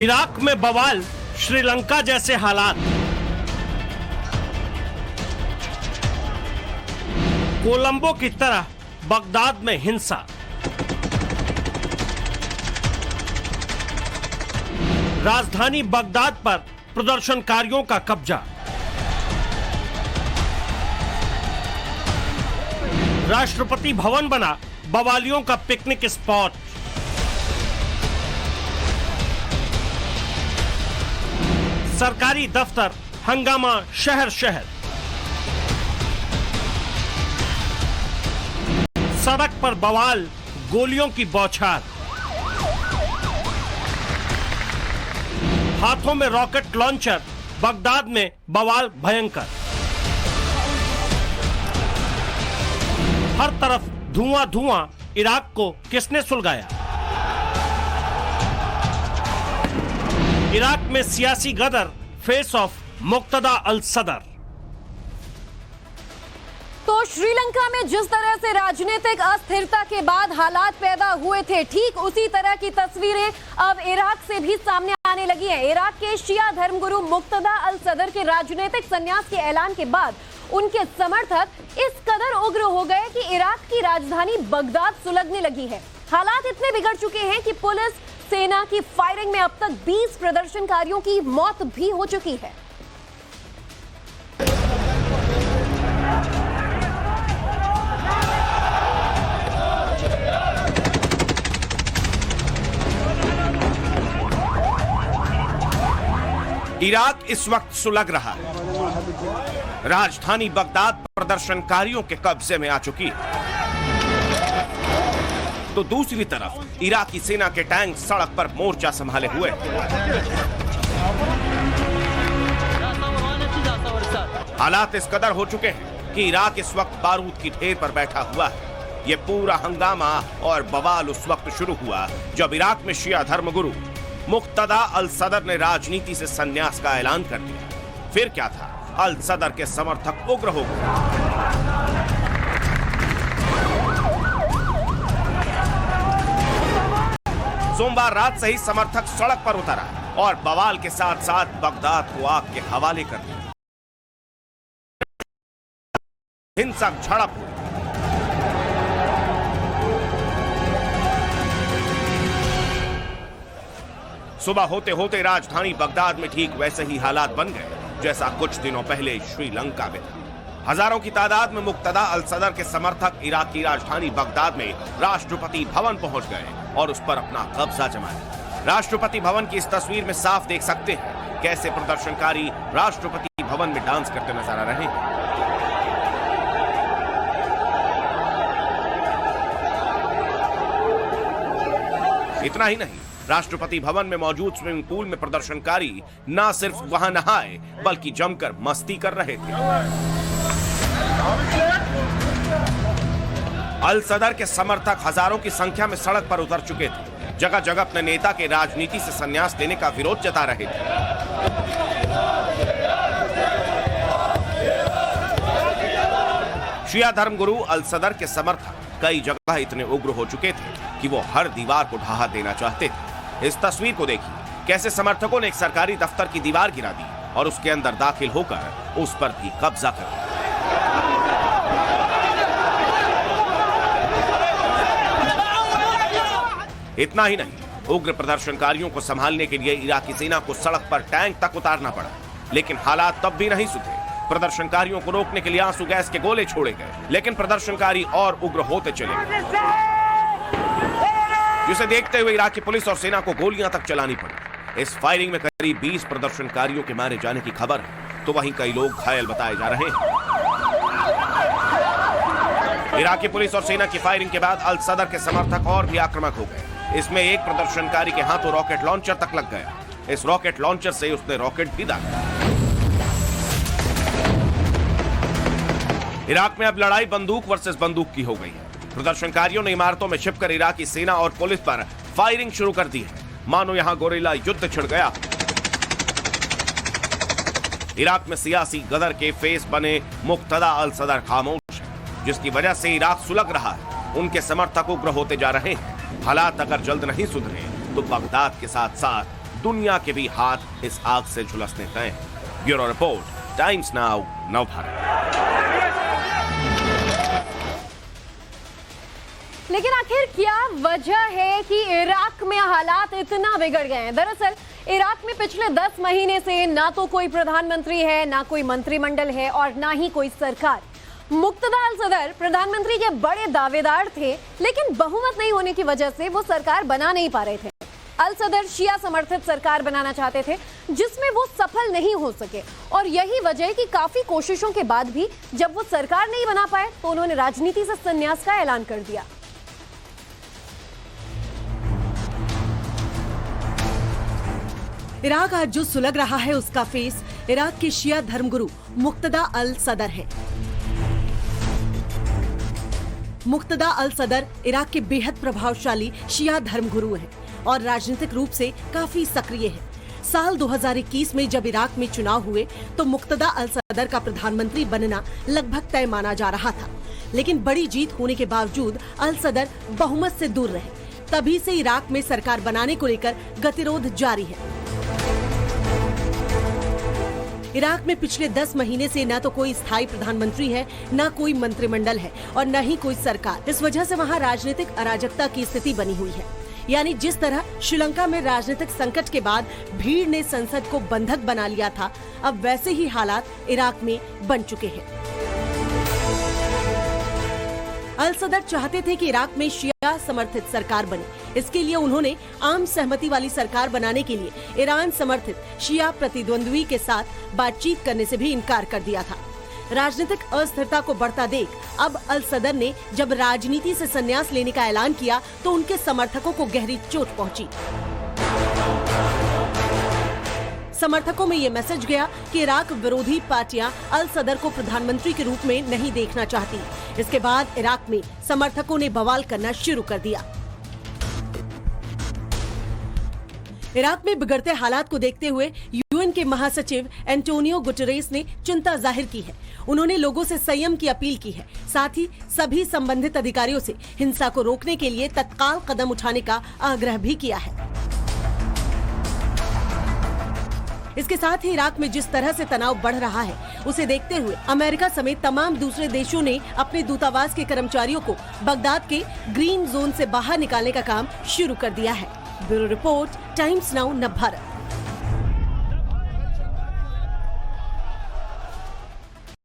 Iraq में बवाल, श्रीलंका जैसे हालात। कोलंबो की तरह बगदाद में हिंसा। राजधानी बगदाद पर प्रदर्शनकारियों का कब्जा। राष्ट्रपति भवन बना बवालियों का पिकनिक स्पॉट। सरकारी दफ्तर हंगामा शहर शहर। सड़क पर बवाल, गोलियों की बौछार। हाथों में रॉकेट लॉन्चर, बगदाद में बवाल भयंकर। हर तरफ धुआं धुआं, इराक को किसने सुलगाया? इराक में सियासी गदर, फेस ऑफ मुक्तदा अल सदर। तो श्रीलंका में जिस तरह से राजनीतिक अस्थिरता के बाद हालात पैदा हुए थे, ठीक उसी तरह की तस्वीरें अब इराक से भी सामने आने लगी हैं। इराक के शिया धर्मगुरु मुक्तदा अल सदर के राजनीतिक संन्यास के ऐलान के बाद उनके समर्थक इस कदर उग्र हो गए कि इराक की राजधानी बगदाद सुलगने लगी है। हालात इतने बिगड़ चुके हैं कि पुलिस सेना की फायरिंग में अब तक 20 प्रदर्शनकारियों की मौत भी हो चुकी है। इराक इस वक्त सुलग रहा है। राजधानी बगदाद प्रदर्शनकारियों के कब्जे में आ चुकी है, तो दूसरी तरफ इराकी सेना के टैंक सड़क पर मोर्चा संभाले हुए। हालात इस कदर हो चुके हैं कि इराक इस वक्त बारूद की ढेर पर बैठा हुआ है। यह पूरा हंगामा और बवाल उस वक्त शुरू हुआ जब इराक में शिया धर्मगुरु मुक्तदा अल सदर ने राजनीति से संन्यास का ऐलान कर दिया। फिर क्या था, अल सदर के समर्थक उग्र हो गए। सोमवार रात से ही समर्थक सड़क पर उतरा और बवाल के साथ साथ बगदाद को आग के हवाले कर दिया। हिंसक झड़प हुई। सुबह होते होते राजधानी बगदाद में ठीक वैसे ही हालात बन गए जैसा कुछ दिनों पहले श्रीलंका में था। हजारों की तादाद में मुक्तदा अल सदर के समर्थक इराक की राजधानी बगदाद में राष्ट्रपति भवन पहुंच गए और उस पर अपना कब्जा जमाया। राष्ट्रपति भवन की इस तस्वीर में साफ देख सकते हैं कैसे प्रदर्शनकारी राष्ट्रपति भवन में डांस करते नजर आ रहे हैं। इतना ही नहीं, राष्ट्रपति भवन में मौजूद स्विमिंग पूल में प्रदर्शनकारी न सिर्फ वहां नहाए बल्कि जमकर मस्ती कर रहे थे। अल सदर के समर्थक हजारों की संख्या में सड़क पर उतर चुके थे। जगह जगह अपने नेता के राजनीति से संन्यास लेने का विरोध जता रहे थे। शिया धर्मगुरु अल सदर के समर्थक कई जगह इतने उग्र हो चुके थे कि वो हर दीवार को ढहा देना चाहते थे। इस तस्वीर को देखिए, कैसे समर्थकों ने एक सरकारी दफ्तर की दीवार गिरा दी और उसके अंदर दाखिल होकर उस पर भी कब्जा कर लिया। इतना ही नहीं, उग्र प्रदर्शनकारियों को संभालने के लिए इराकी सेना को सड़क पर टैंक तक उतारना पड़ा, लेकिन हालात तब भी नहीं सुधरे। प्रदर्शनकारियों को रोकने के लिए आंसू गैस के गोले छोड़े गए, लेकिन प्रदर्शनकारी और उग्र होते चले गए, जिसे देखते हुए इराकी पुलिस और सेना को गोलियां तक चलानी पड़ी। इस फायरिंग में करीब 20 प्रदर्शनकारियों के मारे जाने की खबर है, तो वहीं कई लोग घायल बताए जा रहे हैं। इराकी पुलिस और सेना की फायरिंग के बाद अल सदर के समर्थक और भी आक्रामक हो गए। इसमें एक प्रदर्शनकारी के हाथों रॉकेट लॉन्चर तक लग गया। इस रॉकेट लॉन्चर से उसने रॉकेट भी दागा। इराक में अब लड़ाई बंदूक वर्सेस बंदूक की हो गई है। प्रदर्शनकारियों ने इमारतों में छिपकर इराकी सेना और पुलिस पर फायरिंग शुरू कर दी है, मानो यहां गोरिल्ला युद्ध छिड़ गया। इराक में सियासी गदर के फेस बने मुक्तदा अल सदर खामोश है, जिसकी वजह से इराक सुलग रहा है। उनके समर्थक उग्र होते जा रहे हैं। हालात अगर जल्द नहीं सुधरे तो बगदाद के साथ साथ दुनिया के भी हाथ इस आग से झुलसने तय हैं। Bureau report, times now, Navbharat. लेकिन आखिर क्या वजह है कि इराक में हालात इतना बिगड़ गए हैं? दरअसल इराक में पिछले 10 महीने से ना तो कोई प्रधानमंत्री है, ना कोई मंत्रिमंडल है और ना ही कोई सरकार। मुक्तदा अल सदर प्रधानमंत्री के बड़े दावेदार थे, लेकिन बहुमत नहीं होने की वजह से वो सरकार बना नहीं पा रहे थे। अल सदर शिया समर्थित सरकार बनाना चाहते थे, जिसमें वो सफल नहीं हो सके और यही वजह है कि काफी कोशिशों के बाद भी जब वो सरकार नहीं बना पाए तो उन्होंने राजनीति से संन्यास का ऐलान कर दिया। इराक आज जो सुलग रहा है उसका फेस इराक के शिया धर्मगुरु मुक्तदा अल सदर है। मुक्तदा अल सदर इराक के बेहद प्रभावशाली शिया धर्मगुरु हैं और राजनीतिक रूप से काफी सक्रिय हैं। साल 2021 में जब इराक में चुनाव हुए तो मुक्तदा अल सदर का प्रधानमंत्री बनना लगभग तय माना जा रहा था, लेकिन बड़ी जीत होने के बावजूद अल सदर बहुमत से दूर रहे। तभी से इराक में सरकार बनाने को लेकर गतिरोध जारी है। इराक में पिछले 10 महीने से न तो कोई स्थायी प्रधानमंत्री है, न कोई मंत्रिमंडल है और न ही कोई सरकार। इस वजह से वहाँ राजनीतिक अराजकता की स्थिति बनी हुई है। यानी जिस तरह श्रीलंका में राजनीतिक संकट के बाद भीड़ ने संसद को बंधक बना लिया था, अब वैसे ही हालात इराक में बन चुके हैं। अल सदर चाहते थे कि इराक में शिया समर्थित सरकार बने। इसके लिए उन्होंने आम सहमति वाली सरकार बनाने के लिए ईरान समर्थित शिया प्रतिद्वंद्वी के साथ बातचीत करने से भी इनकार कर दिया था। राजनीतिक अस्थिरता को बढ़ता देख अब अल सदर ने जब राजनीति से संन्यास लेने का ऐलान किया तो उनके समर्थकों को गहरी चोट पहुंची। समर्थकों में ये मैसेज गया कि इराक विरोधी पार्टियां अल सदर को प्रधानमंत्री के रूप में नहीं देखना चाहती। इसके बाद इराक में समर्थकों ने बवाल करना शुरू कर दिया। इराक में बिगड़ते हालात को देखते हुए यूएन के महासचिव एंटोनियो गुटेरेस ने चिंता जाहिर की है। उन्होंने लोगों से संयम की अपील की है, साथ ही सभी संबंधित अधिकारियों से हिंसा को रोकने के लिए तत्काल कदम उठाने का आग्रह भी किया है। इसके साथ ही इराक में जिस तरह से तनाव बढ़ रहा है, उसे देखते हुए अमेरिका समेत तमाम दूसरे देशों ने अपने दूतावास के कर्मचारियों को बगदाद के ग्रीन जोन से बाहर निकालने का काम शुरू कर दिया है। Bureau report, times now, Navbharat.